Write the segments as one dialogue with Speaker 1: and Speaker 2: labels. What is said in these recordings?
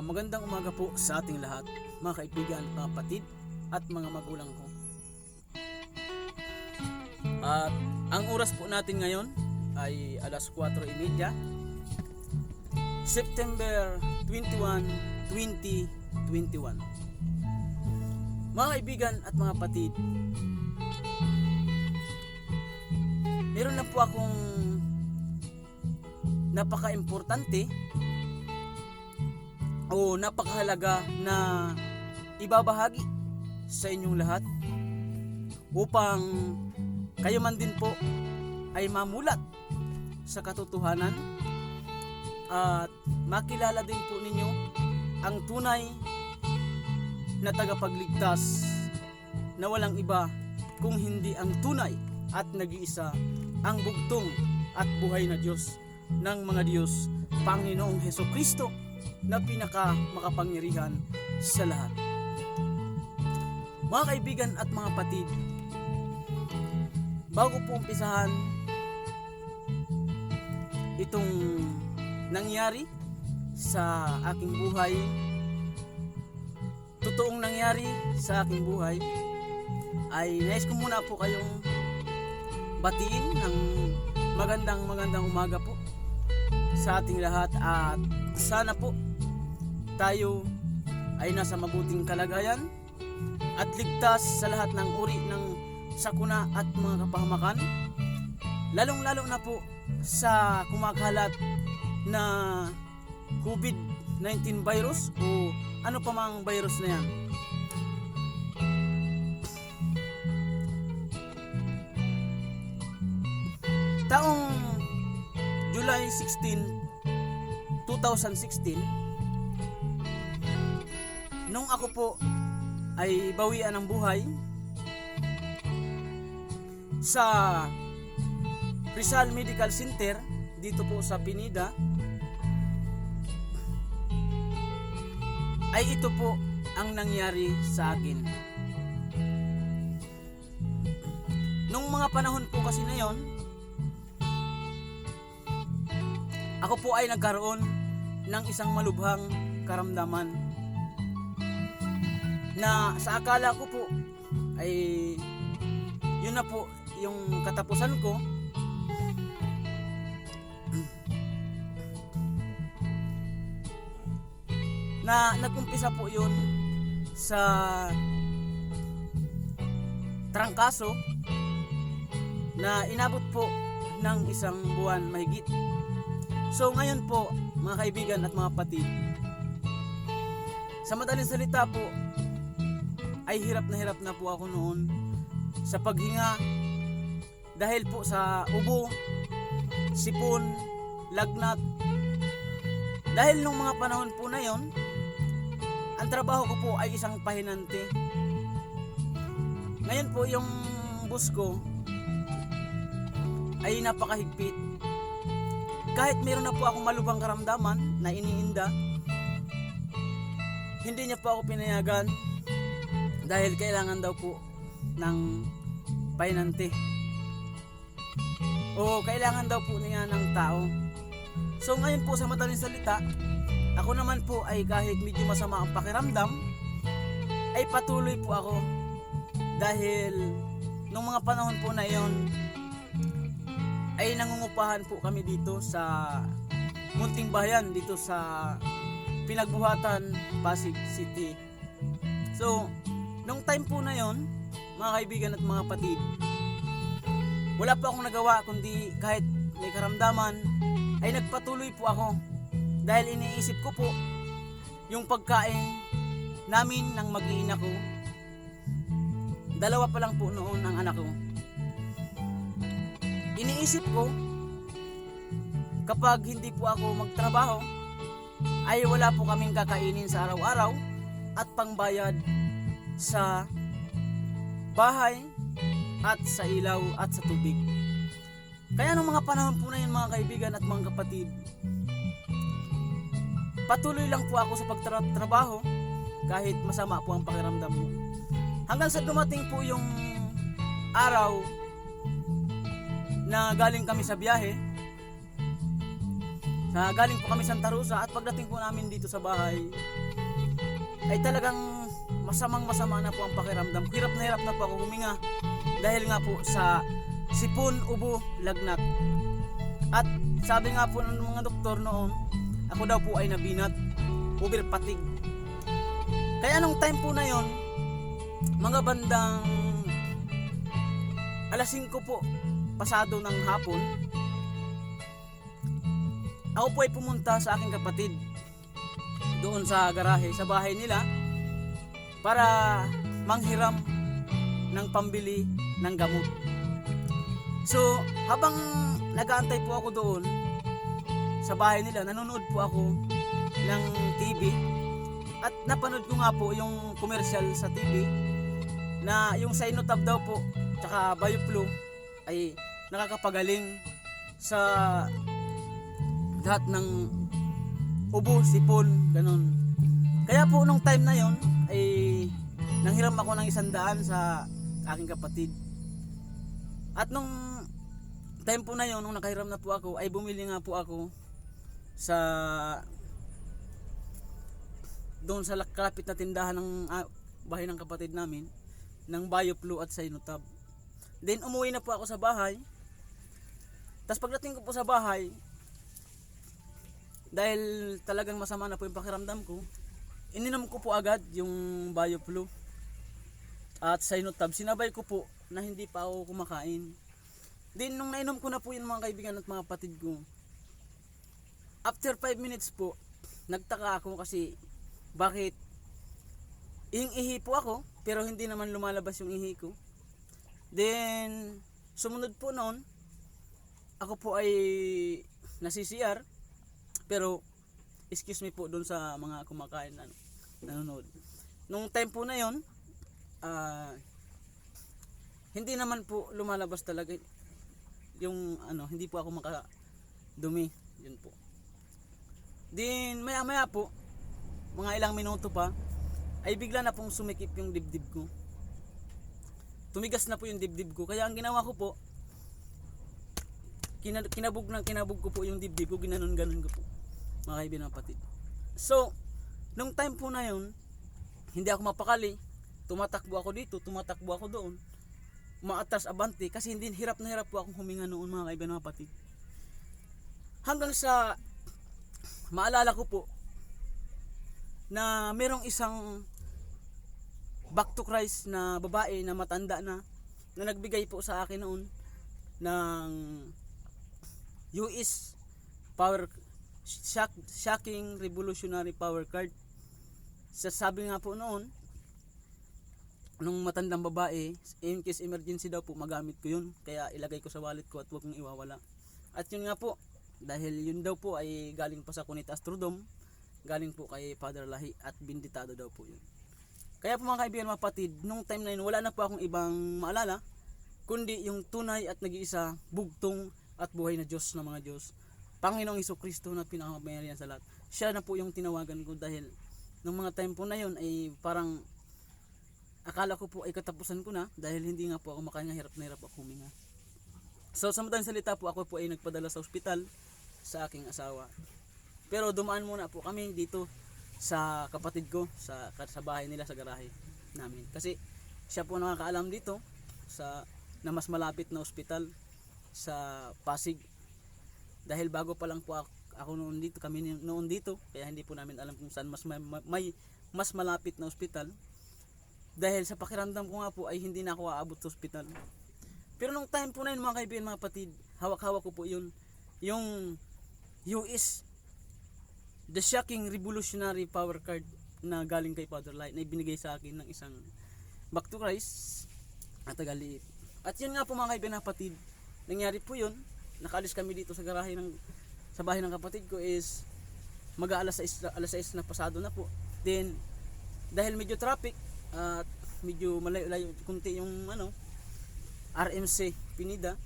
Speaker 1: Magandang umaga po sa ating lahat, mga kaibigan, mga kapatid at mga magulang ko. At ang oras po natin ngayon ay alas 4:30, September 21, 2021. Mga kaibigan at mga kapatid, meron na po akong napaka-importante o napakahalaga na ibabahagi sa inyong lahat upang kayo man din po ay mamulat sa katotohanan at makilala din po ninyo ang tunay na tagapagligtas na walang iba kung hindi ang tunay at nag-iisa, ang bugtong at buhay na Diyos ng mga Diyos, Panginoong Hesukristo, na pinaka makapangyarihan sa lahat. Mga kaibigan at mga kapatid, bago po umpisahan itong nangyari sa aking buhay, totoong nangyari sa aking buhay, ay nais ko muna po kayong batiin ng magandang umaga po sa ating lahat, at sana po tayo ay nasa mabuting kalagayan at ligtas sa lahat ng uri ng sakuna at mga kapahamakan, lalong-lalo na po sa kumakalat na COVID-19 virus o ano pa mang virus na yan. Taong July 16, 2016, nung ako po ay bawian ng buhay sa Rizal Medical Center dito po sa Pinida, ay ito po ang nangyari sa akin. Nung mga panahon po kasi na yon, ako po ay nagkaroon ng isang malubhang karamdaman na sa akala ko po ay yun na po yung katapusan ko. Na nag-umpisa po yun sa trangkaso na inabot po ng isang buwan mahigit. So ngayon po, mga kaibigan at mga kapatid, sa madaling salita po, ay hirap na po ako noon sa paghinga dahil po sa ubo, sipon, lagnat. Dahil nung mga panahon po na yon, ang trabaho ko po ay isang pahinante. Ngayon po yung boss ko ay napakahigpit. Kahit meron na po akong malubhang karamdaman na iniinda, hindi niya po ako pinayagan dahil kailangan daw po ng pahinante o kailangan daw po niya ng tao. So ngayon po, sa madaling salita, ako naman po ay kahit medyo masama ang pakiramdam, ay patuloy po ako dahil nung mga panahon po na yon ay nangungupahan po kami dito sa munting bayan dito sa Pinagbuhatan, Pasig City. So nung time po na yon, mga kaibigan at mga kapatid, wala po akong nagawa kundi kahit may karamdaman ay nagpatuloy po ako dahil iniisip ko po yung pagkain namin ng mag-iina ko. Dalawa pa lang po noon ang anak ko. Iniisip ko, kapag hindi po ako magtrabaho, ay wala po kaming kakainin sa araw-araw at pangbayad sa bahay at sa ilaw at sa tubig. Kaya nung mga panahon po na yun, mga kaibigan at mga kapatid, patuloy lang po ako sa pagtrabaho kahit masama po ang pakiramdam mo. Hanggang sa dumating po yung araw na galing kami sa biyahe Galing po kami Santa Rosa, at pagdating po namin dito sa bahay ay talagang masama na po ang pakiramdam. Hirap na po ako huminga dahil nga po sa sipon, ubo, lagnat. At sabi nga po ng mga doktor noon, ako daw po ay nabinat, over fatigue. Kaya nung time po na yon, mga bandang alas 5 po pasado ng hapon, ako po ay pumunta sa aking kapatid doon sa garahe, sa bahay nila, para manghiram ng pambili ng gamot. So habang nag-aantay po ako doon sa bahay nila, nanonood po ako ng TV, at napanood ko nga po yung commercial sa TV na yung Sinotab daw po tsaka BioFlu ay nakakapagaling sa lahat ng ubo, sipon, ganun. Kaya po nung time na yon ay nanghiram ako ng 100 sa aking kapatid. At nung time po na yon, nung nakahiram na po ako, ay bumili nga po ako sa doon sa kalapit na tindahan ng bahay ng kapatid namin ng BioFlu at Sinotab. Then umuwi na po ako sa bahay. Tapos pagdating ko po sa bahay, dahil talagang masama na po yung pakiramdam ko, ininom ko po agad yung BioFlu at Sinotab. Sinabay ko po na hindi pa ako kumakain. Then nung nainom ko na po yung mga kaibigan at mga kapatid ko, after 5 minutes po, nagtaka ako kasi bakit ihing-ihi po ako pero hindi naman lumalabas yung ihi ko. Then sumunod po noon, ako po ay nasi-CR, pero excuse me po doon sa mga kumakain na nanonood. Nung time po na yon, hindi naman po lumalabas talaga yung hindi po ako makadumi, yun po. Then maya po, mga ilang minuto pa, ay bigla na pong sumikip yung dibdib ko. Tumigas na po yung dibdib ko. Kaya ang ginawa ko po, kinabog ko po yung dibdib ko, ginanon-ganon ko po, mga kaibigan, kapatid. So nung time po na yun, hindi ako mapakali, tumatakbo ako dito, tumatakbo ako doon, maatras abante, kasi hirap na hirap po akong huminga noon, mga kaibigan, kapatid. Hanggang sa maalala ko po na merong isang back to Christ na babae na matanda na nagbigay po sa akin noon ng US Power Shocking Revolutionary Power Card. Sabi nga po noon nung matandang babae, in case emergency daw po magamit ko yun, kaya ilagay ko sa wallet ko at huwag mong iwawala. At yun nga po, dahil yun daw po ay galing pa sa Cunita Astrodome, galing po kay Father Lahi, at binditado daw po yun. Kaya po mga kaibigan, mga kapatid, nung time na yun, wala na po akong ibang maalala kundi yung tunay at nag-iisa, bugtong at buhay na Diyos ng mga Diyos, Panginoong Hesukristo na pinakamayarihan sa lahat. Siya na po yung tinawagan ko, dahil nung mga time po na yun ay parang akala ko po ay katapusan ko na, dahil hindi nga po ako makahinga, hirap na hirap ako huminga. So sa madaling salita po, ako po ay nagpadala sa ospital sa aking asawa. Pero dumaan muna po kami dito sa kapatid ko, sa bahay nila, sa garahe namin. Kasi siya po nakakaalam dito na mas malapit na ospital sa Pasig. Dahil bago pa lang po ako noon dito, kami noon dito, kaya hindi po namin alam kung saan mas malapit na ospital. Dahil sa pakiramdam ko nga po ay hindi na ako aabot sa ospital. Pero nung time po na yun, mga kaibigan, mga kapatid, hawak-hawak ko po yun, yung US The Shocking Revolutionary Power Card na galing kay Father Light, na ibinigay sa akin ng isang back to Christ at tagaliit. At yun nga po mga kaibigan, kapatid, nangyari po yun. Nakaalis kami dito sa garahe sa bahay ng kapatid ko is alas 6 na pasado na po. Then dahil medyo traffic at medyo malayo-layo kunti yung RMC Pinida,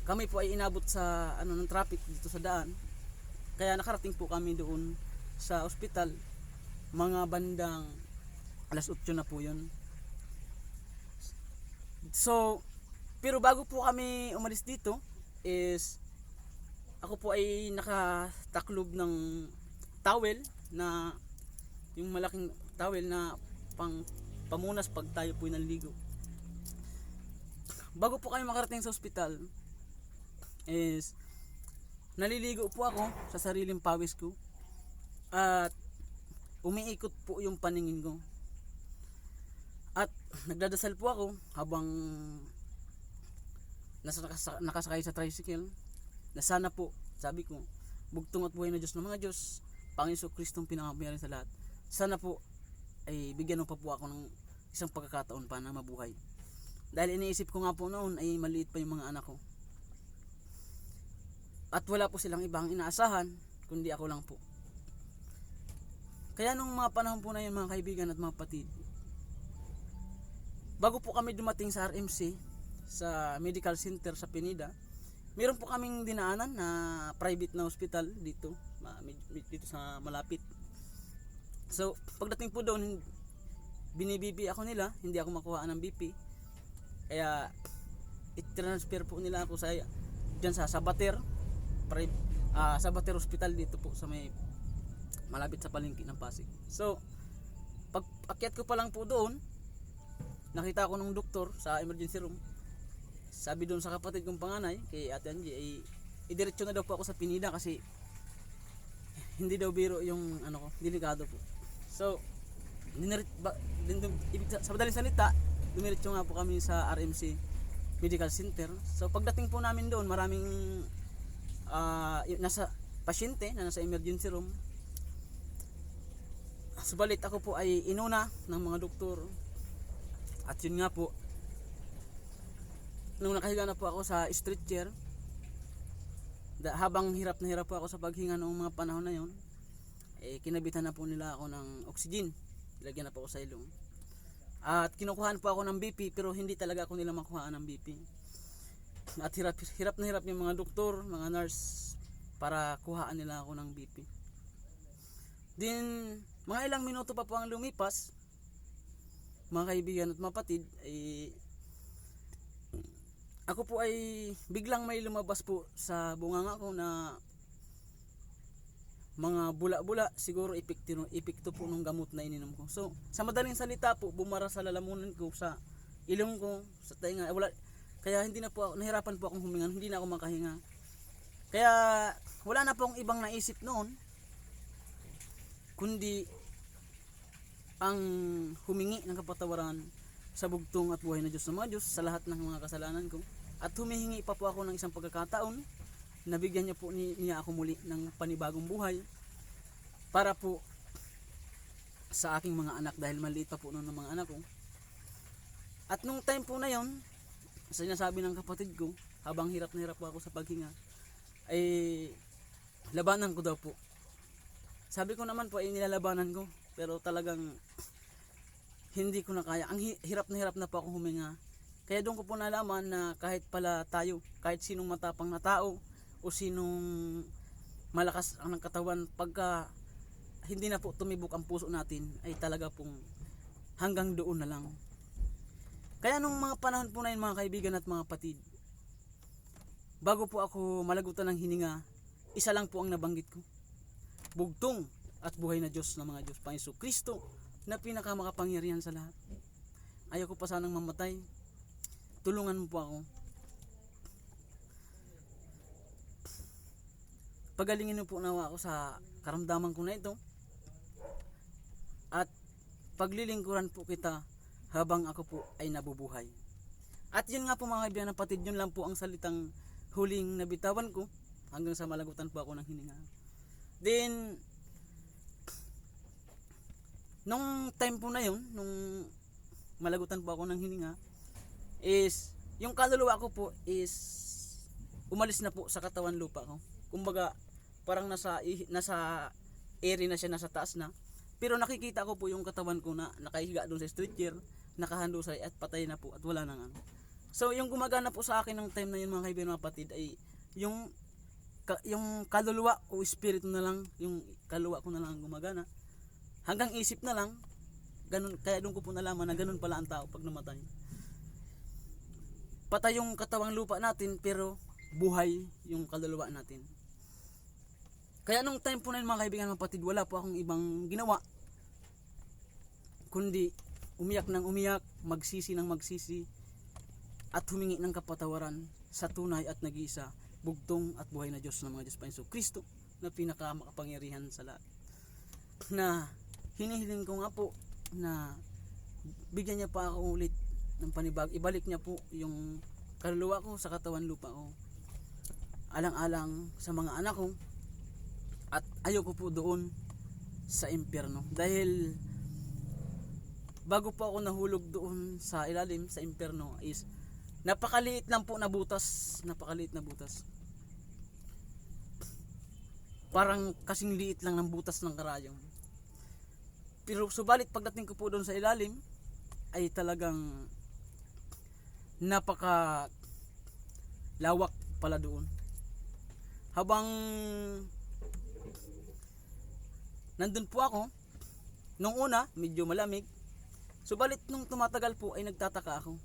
Speaker 1: kami po ay inabot sa ng traffic dito sa daan. Kaya nakarating po kami doon sa ospital mga bandang alas 8 na po yun. So pero bago po kami umalis dito is ako po ay nakataklob ng towel na yung malaking towel na pang pamunas pag tayo po naliligo. Bago po kami makarating sa ospital is naliligo po ako sa sariling pawis ko at umiikot po yung paningin ko. At nagdadasal po ako habang nakasakay sa tricycle na sana po, sabi ko, bugtong at buhay na Diyos ng mga Diyos, Panginoon Kristong pinakamayari sa lahat, sana po ay bigyan mo pa po ako ng isang pagkakataon pa na mabuhay. Dahil iniisip ko nga po noon ay maliit pa yung mga anak ko. At wala po silang ibang inaasahan kundi ako lang po. Kaya nung mga panahon po na yun mga kaibigan at mga kapatid, bago po kami dumating sa RMC, sa medical center sa Pinida, meron po kaming dinaanan na private na hospital dito sa malapit. So pagdating po doon, bini-BP ako nila, hindi ako makuha ng BP. Kaya i-transfer po nila ako sa diyan sa Sabater Sabater Hospital dito po sa may malapit sa palengke ng Pasig. So pag akyat ko pa lang po doon, nakita ko nung doktor sa emergency room. Sabi doon sa kapatid kong panganay, kay Ate Angie, ay idiretso na daw po ako sa Pinida kasi hindi daw biro yung ano ko, delikado po. So sa madaling salita, dumiretso nga po kami sa RMC Medical Center. So pagdating po namin doon, maraming nasa pasyente na nasa emergency room. Subalit ako po ay inuna ng mga doktor. At yun nga po, nung nakahiga na po ako sa stretcher, habang hirap na hirap po ako sa paghinga noong mga panahon na yun, kinabitan na po nila ako ng oxygen. Ilagyan na po ako sa ilong. At kinukuhaan po ako ng BP, pero hindi talaga ako nila makuhaan ng BP. At hirap na hirap yung mga doktor, mga nurse, para kuhaan nila ako ng BP. Din, mga ilang minuto pa po ang lumipas, mga kaibigan at mapatid, ako po ay biglang may lumabas po sa bunganga ko na mga bula-bula, siguro epekto po nung gamot na ininom ko. So sa madaling salita po, bumara sa lalamunan ko, sa ilong ko, sa tainga, kaya hindi na po ako, nahirapan po akong huminga, hindi na ako makahinga. Kaya wala na po akong ibang naisip noon kundi ang humingi ng kapatawaran sa bugtong at buhay na Diyos ng mga Diyos sa lahat ng mga kasalanan ko. At humihingi pa po ako ng isang pagkakataon na bigyan niya po niya ako muli ng panibagong buhay para po sa aking mga anak, dahil maliit pa po noon ng mga anak ko. At nung time po na yon, sinasabi ng kapatid ko, habang hirap na hirap po ako sa paghinga, ay labanan ko daw po. Sabi ko naman po ay nilalabanan ko, pero talagang hindi ko na kaya. Ang hirap na po akong huminga. Kaya doon ko po nalaman na kahit pala tayo, kahit sinong matapang na tao o sinong malakas ang katawan, pagka hindi na po tumibok ang puso natin, ay talaga pong hanggang doon na lang. Kaya nung mga panahon po na yun mga kaibigan at mga kapatid, bago po ako malagutan ng hininga, isa lang po ang nabanggit ko: bugtong at buhay na Diyos ng mga Diyos, Panginoon Kristo na pinakamakapangyarihan sa lahat. Ayaw ko pa sanang mamatay. Tulungan mo po ako. Pagalingin mo po nawa ako sa karamdaman ko na ito. At paglilingkuran po kita habang ako po ay nabubuhay. At yun nga po mga kaibigan na patid, yun lang po ang salitang huling nabitawan ko hanggang sa malagutan po ako ng hininga. Then nung time po na yun, nung malagutan po ako ng hininga, is yung kaluluwa ko po is umalis na po sa katawan lupa ko. Kumbaga parang nasa area na siya, nasa taas na. Pero nakikita ko po yung katawan ko na nakahiga doon sa stretcher, nakahandusay at patay na po at wala nang ano. So yung gumagana po sa akin ng time na yun mga kaibigan mga kapatid ay yung kaluluwa o espiritu na lang, yung kaluluwa ko na lang gumagana. Hanggang isip na lang, ganun, kaya doon ko po nalaman na ganun pala ang tao pag namatay. Patay yung katawang lupa natin pero buhay yung kaluluwa natin. Kaya nung time po na yun mga kaibigan mga kapatid, wala po akong ibang ginawa kundi umiyak ng umiyak, magsisi ng magsisi, at humingi ng kapatawaran sa tunay at nag-iisa, bugtong at buhay na Diyos ng mga Diyos Panginoon Kristo na pinakamakapangyarihan sa lahat. Na hinihiling ko nga po na bigyan niya pa ako ulit ng panibag, ibalik niya po yung kaluluwa ko sa katawan lupa ko, alang-alang sa mga anak ko, at ayoko po doon sa impyerno. Dahil bago po ako nahulog doon sa ilalim sa impyerno is napakaliit lang po na butas, napakaliit na butas. Parang kasing liit lang ng butas ng karayom. Pero subalit pagdating ko po doon sa ilalim ay talagang napaka lawak pala doon. Habang nandun po ako, nung una medyo malamig, subalit nung tumatagal po ay nagtataka ako,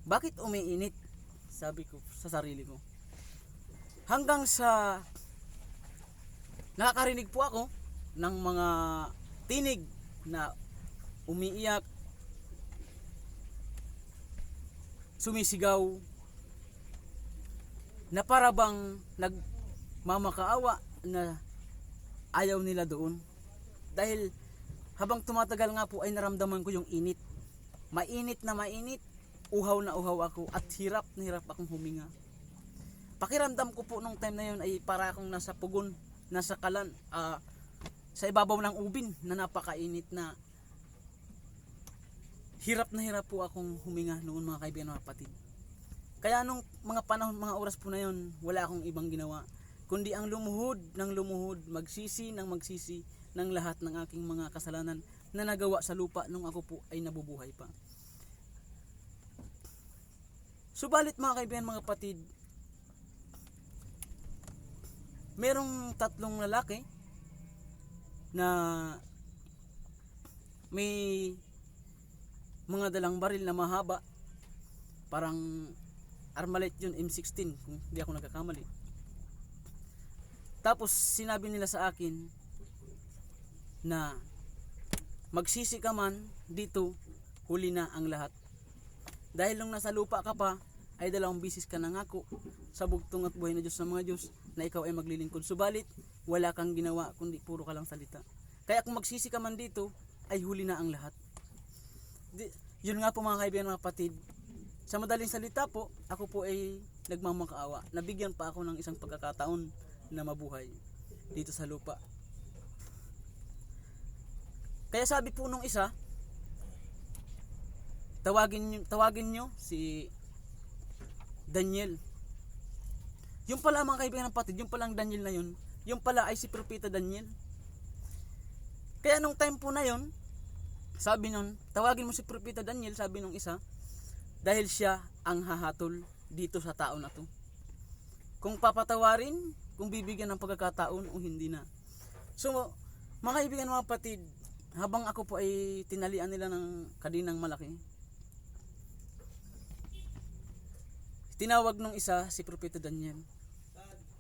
Speaker 1: bakit umiinit? Sabi ko sa sarili ko. Hanggang sa nakakarinig po ako ng mga tinig na umiiyak, sumisigaw, na para bang nagmamakaawa na ayaw nila doon. Dahil habang tumatagal nga po ay naramdaman ko yung init. Mainit na mainit, uhaw na uhaw ako at hirap na hirap akong huminga. Pakiramdam ko po nung time na yun ay para akong nasa pugon, nasa kalan, sa ibabaw ng ubin na napakainit na hirap na hirap po akong huminga noon mga kaibigan mga kapatid. Kaya nung mga panahon, mga oras po na yun, wala akong ibang ginawa kundi ang lumuhod ng lumuhod, magsisi ng magsisi ng lahat ng aking mga kasalanan na nagawa sa lupa nung ako po ay nabubuhay pa. Subalit mga kaibigan mga kapatid, merong tatlong lalaki na may mga dalang baril na mahaba, parang Armalite yun, M16 kung hindi ako nagkakamali. Tapos sinabi nila sa akin na magsisi ka man dito, huli na ang lahat. Dahil nung nasa lupa ka pa ay 2 bisis ka nangako sa bugtong at buhay na Diyos ng mga Diyos na ikaw ay maglilingkod. Subalit wala kang ginawa kundi puro ka lang salita. Kaya kung magsisi ka man dito ay huli na ang lahat. Yun nga po mga kaibigan mga kapatid, sa madaling salita po, ako po ay nagmamakaawa. Nabigyan pa ako ng isang pagkakataon na mabuhay dito sa lupa. Kaya sabi po nung isa, tawagin nyo si Daniel. Yung pala mga kaibigan ng kapatid, yung palang Daniel na yun, yung pala ay si Propeta Daniel. Kaya nung time po na yun, sabi nun, tawagin mo si Propeta Daniel, sabi nung isa, dahil siya ang hahatol dito sa tao na to. Kung papatawarin, kung bibigyan ng pagkakataon o hindi na. So, mga kaibigan mga kapatid, habang ako po ay tinalian nila ng kadinang malaki, tinawag nung isa si Propeta Daniel.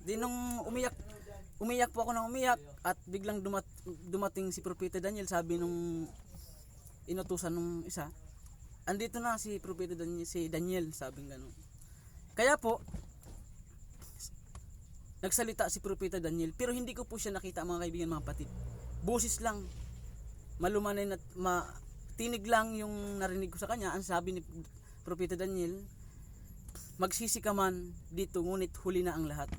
Speaker 1: Di nung umiyak po ako ng umiyak at biglang dumating si Propeta Daniel, sabi nung inutusan nung isa, andito na si Propeta Daniel, si Daniel, sabing gano'n. Kaya po nagsalita si Propeta Daniel, pero hindi ko po siya nakita mga kaibigan mga kapatid. Boses lang, malumanay at tinig lang yung narinig ko sa kanya. Ang sabi ni Propeta Daniel, magsisi ka man dito ngunit huli na ang lahat.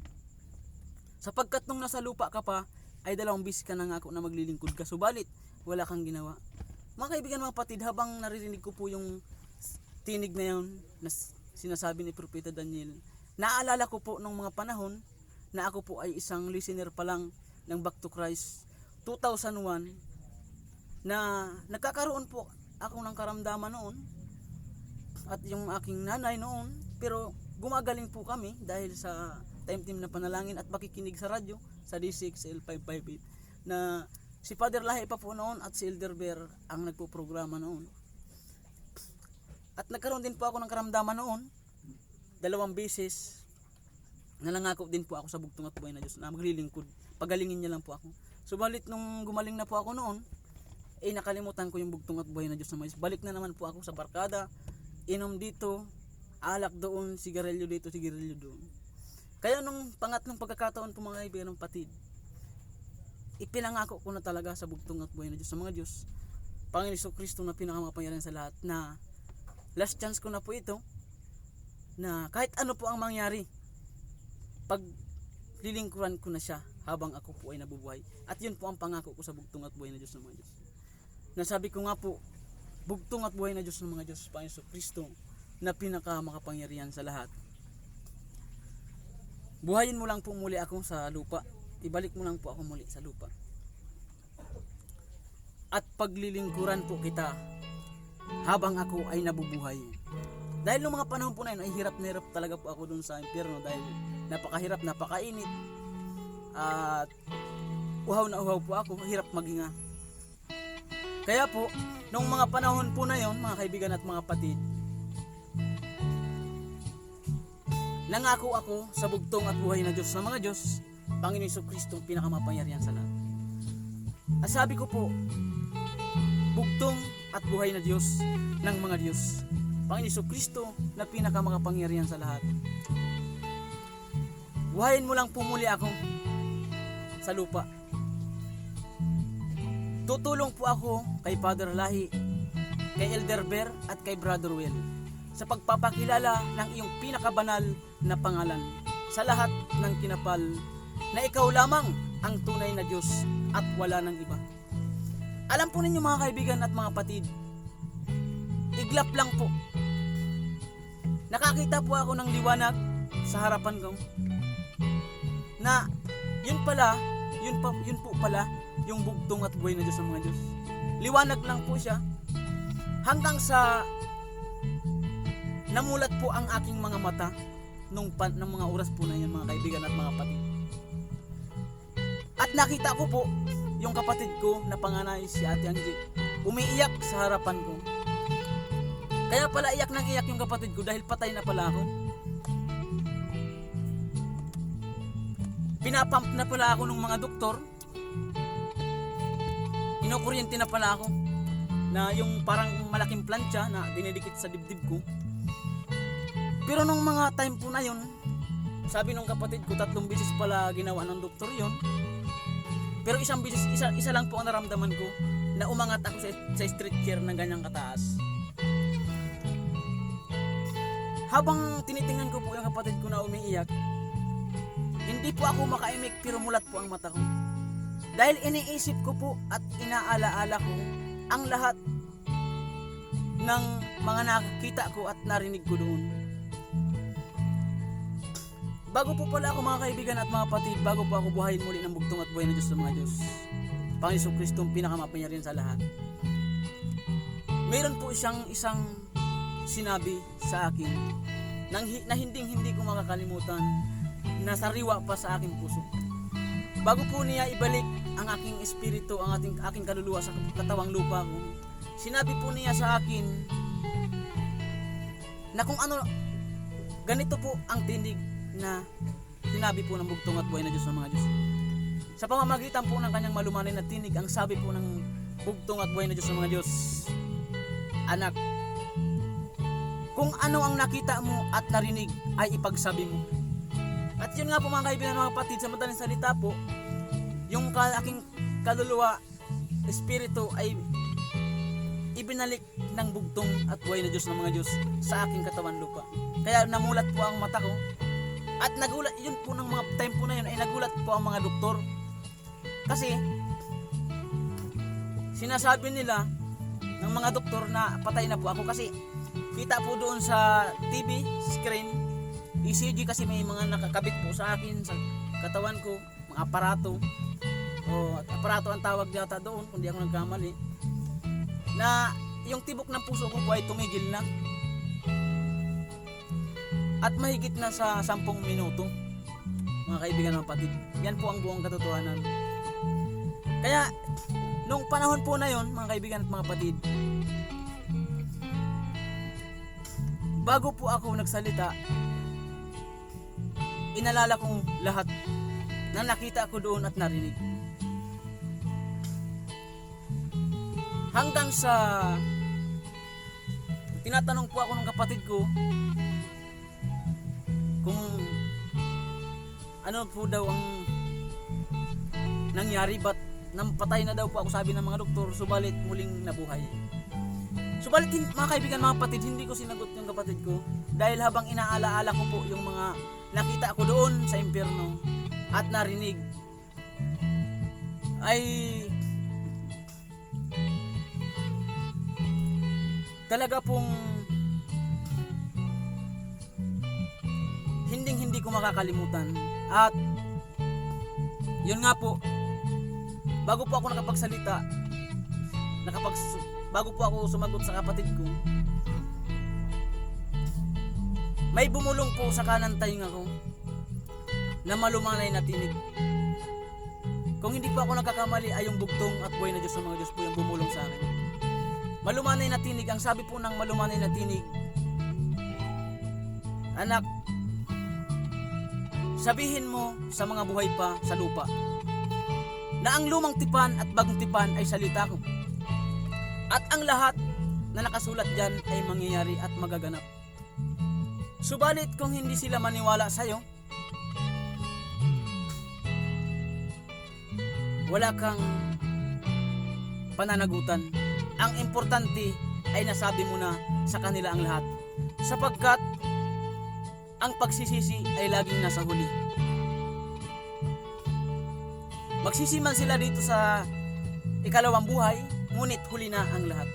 Speaker 1: Sapagkat nung nasa lupa ka pa ay 2 bisis ka nangako na maglilingkod ka, subalit wala kang ginawa. Mga kaibigan mga kapatid, habang naririnig ko po yung tinig na yun na sinasabi ni Propeta Daniel, naalala ko po nung mga panahon na ako po ay isang listener pa lang ng Back to Christ 2001, na nagkakaroon po ako ng karamdaman noon at yung aking nanay noon, pero gumagaling po kami dahil sa time na panalangin at makikinig sa radyo sa D6 L558 na si Father Lahi pa po noon at si Elder Bear ang nagpo-programa noon. At nagkaroon din po ako ng karamdaman noon, 2 beses nalangako din po ako sa bugtong at buhay na Diyos na maglilingkod pagalingin niya lang po ako. Subalit nung gumaling na po ako noon, nakalimutan ko yung bugtong at buhay na Diyos na mga Diyos. Balik na naman po ako sa barkada, inom dito, alak doon, sigarilyo dito, sigarilyo doon. Kaya nung pangatlong pagkakataon po mga kaibigan ng patid, ipinangako ko na talaga sa bugtong at buhay na Diyos sa mga Diyos, Panginoon Jesucristo na pinakamakapangyarihan sa lahat, na last chance ko na po ito, na kahit ano po ang mangyari, pag lilingkuran ko na siya habang ako po ay nabubuhay. At yun po ang pangako ko sa bugtong at buhay na Diyos ng mga Diyos. Nasabi ko nga po, bugtong at buhay na Diyos ng mga Diyos, Panginoon Jesucristo na pinakamakapangyarihan sa lahat. Buhayin mo lang po muli ako sa lupa. Ibalik mo lang po ako muli sa lupa. At paglilingkuran po kita habang ako ay nabubuhay. Dahil noong mga panahon po na yun ay hirap na hirap talaga po ako dun sa impyerno, dahil napakahirap, napakainit, at uhaw na uhaw po ako, hirap maghinga. Kaya po, noong mga panahon po na yon, mga kaibigan at mga patid, nangako ako sa bugtong at buhay na Diyos sa mga Diyos, Panginoon Jesucristo, pinakamapangyarihan sa lahat. At sabi ko po, bugtong at buhay na Diyos ng mga Diyos, Panginoon Jesucristo na pinakamakapangyarihan sa lahat. Buhayin mo lang po muli ako sa lupa. Tutulong po ako kay Father Lahi, kay Elder Ber at kay Brother Will sa pagpapakilala ng iyong pinakabanal na pangalan sa lahat ng kinapal, na ikaw lamang ang tunay na Diyos at wala nang iba. Alam po ninyo mga kaibigan at mga patid, iglap lang po, nakakita po ako ng liwanag sa harapan ko, na yun po pala yung bugtong at buhay na Diyos ng mga Diyos. Liwanag lang po siya, hanggang sa namulat po ang aking mga mata ng mga oras po na yun, mga kaibigan at mga patid. At nakita ko po yung kapatid ko na panganay, si Ate Angie, umiiyak sa harapan ko. Kaya pala iyak nang iyak yung kapatid ko dahil patay na pala ako. Pinapump na pala ako ng mga doktor. Inokuryente na pala ako, na yung parang malaking plancha na dinidikit sa dibdib ko. Pero nung mga time po na yun, sabi nung kapatid ko, 3 beses pala ginawa ng doktor yun. Pero isang beses, isa lang po ang naramdaman ko, na umangat ako sa street chair ng ganyang kataas. Habang tinitingnan ko po yung kapatid ko na umiiyak, hindi po ako makaimik, pero mulat po ang mata ko. Dahil iniisip ko po at inaalaala ko ang lahat ng mga nakakita ko at narinig ko doon. Bago po pala ako mga kaibigan at mga patid, bago po ako buhayin muli ng bugtong at buhay na Diyos sa mga Diyos, Panginoon Jesucristo pinakamapangyarihan sa lahat, mayroon po siyang isang sinabi sa akin na hindi ko makakalimutan, na sariwa pa sa aking puso. Bago po niya ibalik ang aking espiritu, ang aking kaluluwa sa katawang lupa ko, sinabi po niya sa akin na kung ano, ganito po ang tinig na sinabi po ng bugtong at buhay na Diyos ng mga Diyos. Sa pamamagitan po ng kanyang malumanay na tinig, ang sabi po ng bugtong at buhay na Diyos ng mga Diyos, anak, kung ano ang nakita mo at narinig ay ipagsabi mo. At yun nga po mga kaibigan mga kapatid, sa madaling salita po, yung aking kaluluwa, espiritu ay ibinalik ng bugtong at buhay na Diyos ng mga Diyos sa aking katawan lupa. Kaya namulat po ang mata ko. At nagulat, yun po ng mga time po na yun, ay nagulat po ang mga doktor. Kasi sinasabi nila ng mga doktor na patay na po ako, kasi kita po doon sa TV screen, ECG, kasi may mga nakakabit po sa akin sa katawan ko, mga aparato, o aparato ang tawag yata doon kung di ako nagkamali, na yung tibok ng puso ko po ay tumigil na. At mahigit na sa 10 minuto, mga kaibigan ng patid. Yan po ang buong katotohanan. Kaya, nung panahon po na yon, mga kaibigan at mga patid, bago po ako nagsalita, inalala kong lahat na nakita ko doon at narinig. Hanggang sa tinatanong po ako ng kapatid ko kung ano po daw ang nangyari, ba't nampatay na daw po ako, sabi ng mga doktor, subalit muling nabuhay. Subalit mga kaibigan, mga kapatid, hindi ko sinagot yung kapatid ko dahil habang inaalaala ko po yung mga nakita ko doon sa impyerno at narinig, ay talaga pong hindi ko makakalimutan. At yun nga po, bago po ako nakapagsalita, bago po ako sumagot sa kapatid ko, may bumulong po sa kanan tainga ko na malumanay na tinig. Kung hindi po ako nagkakamali ay yung bugtong at buhay na Diyos ng mga Diyos po yung bumulong sa akin. Malumanay na tinig, ang sabi po ng malumanay na tinig, anak, sabihin mo sa mga buhay pa sa lupa na ang lumang tipan at bagong tipan ay salita ko. At ang lahat na nakasulat dyan ay mangyayari at magaganap. Subalit kung hindi sila maniwala sa'yo, wala kang pananagutan. Ang importante ay nasabi mo na sa kanila ang lahat, sapagkat ang pagsisisi ay laging nasa huli. Magsisi man sila dito sa ikalawang buhay, ngunit huli na ang lahat.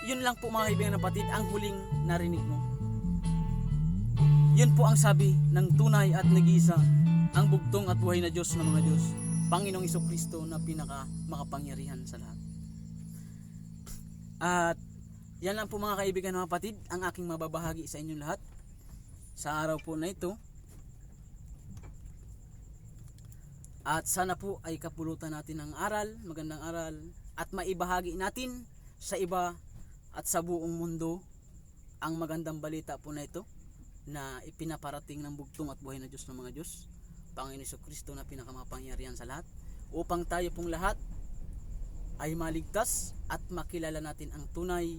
Speaker 1: Yun lang po mga kaibigan na patid, ang huling narinig mo. Yun po ang sabi ng tunay at nag-iisa, ang bugtong at buhay na Diyos ng mga Diyos, Panginoong Jesucristo na pinaka makapangyarihan sa lahat. At yan lang po mga kaibigan na kapatid, ang aking mababahagi sa inyong lahat sa araw po na ito. At sana po ay kapulutan natin ng aral, magandang aral, at maibahagi natin sa iba at sa buong mundo ang magandang balita po na ito na ipinaparating ng bugtong at buhay na Diyos ng mga Diyos, Panginoon Jesucristo na pinakamapangyarihan sa lahat, upang tayo pong lahat ay maligtas at makilala natin ang tunay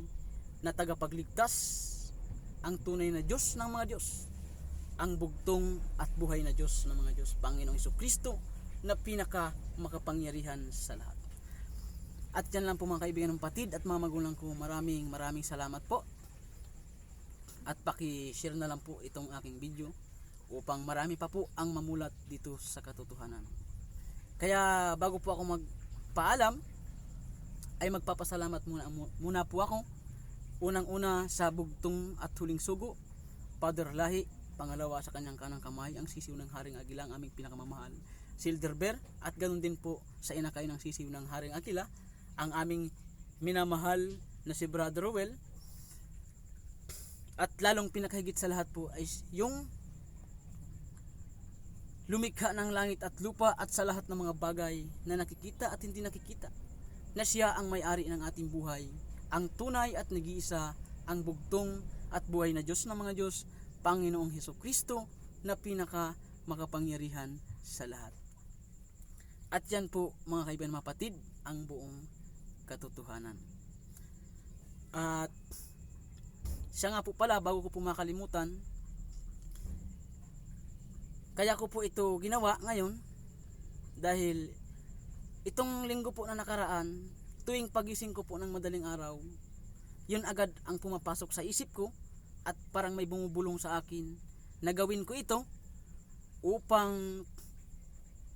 Speaker 1: na tagapagligtas, ang tunay na Diyos ng mga Diyos, ang bugtong at buhay na Diyos ng mga Diyos, Panginoong Jesucristo na pinaka makapangyarihan sa lahat. At yan lang po mga kaibigan ng patid at mga magulang ko, maraming salamat po. At paki-share na lang po itong aking video upang marami pa po ang mamulat dito sa katotohanan. Kaya bago po ako magpaalam, ay magpapasalamat muna po ako. Unang-una sa bugtong at huling sugo, Father Lahi. Pangalawa sa kanyang kanang kamay, ang sisiw ng Haring Agila, ang aming pinakamamahal, Silderber. At ganoon din po sa inakay ng sisiw ng Haring Agila, ang aming minamahal na si Brother Rowell. At lalong pinakahigit sa lahat po ay yung lumikha ng langit at lupa at sa lahat ng mga bagay na nakikita at hindi nakikita, na siya ang may-ari ng ating buhay, ang tunay at nag-iisa, ang bugtong at buhay na Diyos ng mga Diyos, Panginoong Jesucristo na pinaka makapangyarihan sa lahat. At yan po mga kaibigan mapatid, ang buong katotohanan. At siya nga po pala, bago ko po makalimutan, kaya ko po ito ginawa ngayon dahil itong linggo po na nakaraan, tuwing pagising ko po ng madaling araw, yun agad ang pumapasok sa isip ko at parang may bumubulong sa akin na gawin ko ito upang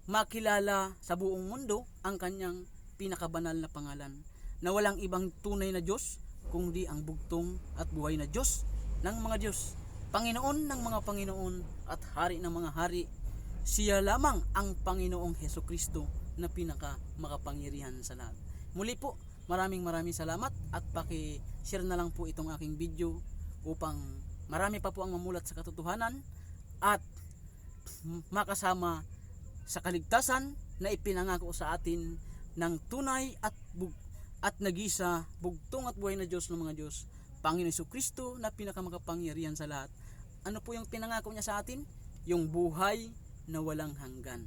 Speaker 1: makilala sa buong mundo ang kanyang pinakabanal na pangalan, na walang ibang tunay na Diyos kundi ang bugtong at buhay na Diyos ng mga Diyos, Panginoon ng mga Panginoon at Hari ng mga Hari. Siya lamang ang Panginoong Jesucristo na pinaka makapangyarihan sa lahat. Muli po, maraming salamat at paki-share na lang po itong aking video upang marami pa po ang mamulat sa katotohanan at makasama sa kaligtasan na ipinangako sa atin ng tunay at nag-isa, bugtong at buhay na Diyos ng mga Diyos, Panginoon Jesucristo na pinakamakapangyarihan sa lahat. Ano po yung pinangako niya sa atin? Yung buhay na walang hanggan.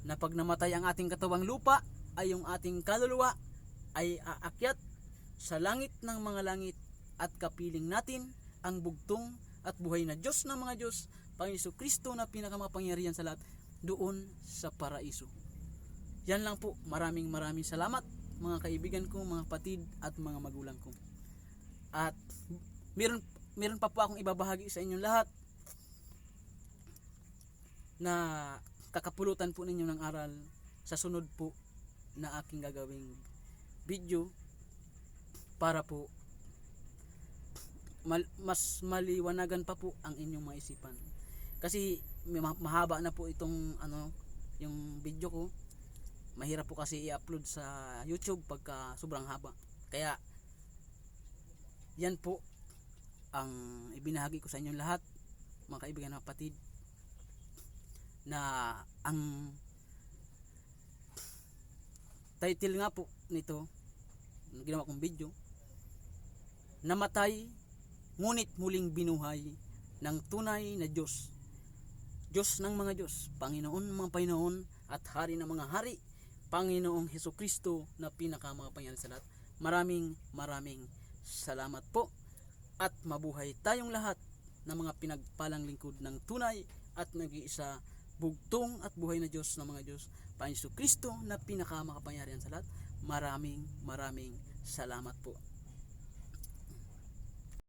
Speaker 1: Na pag namatay ang ating katawang lupa, ay yung ating kaluluwa ay aakyat sa langit ng mga langit at kapiling natin ang bugtong at buhay na Diyos ng mga Diyos, Panginoon Kristo na pinakamakapangyarihan sa lahat, doon sa paraiso. Yan lang po. Maraming salamat mga kaibigan ko, mga kapatid at mga magulang ko. At meron pa po akong ibabahagi sa inyong lahat na kakapulutan po ninyo ng aral sa sunod po na aking gagawing video para po mas maliwanagan pa po ang inyong mga isipan. Kasi mahaba na po itong yung video ko. Mahirap po kasi i-upload sa YouTube pagka sobrang haba. Kaya yan po ang ibinahagi ko sa inyong lahat, mga kaibigan at kapatid, na ang title nga po nito, ginawa kong video, namatay ngunit muling binuhay ng tunay na Diyos, Diyos ng mga Diyos, Panginoon ng mga Panginoon at Hari ng mga Hari, Panginoong Hesukristo na pinakamakapangyarihan sa lahat. Maraming salamat po, at mabuhay tayong lahat ng mga pinagpalang lingkod ng tunay at nag-iisa, bugtong at buhay na Diyos ng mga Diyos, Panginoon Kristo na pinakamakapangyarihan sa lahat. Maraming salamat po.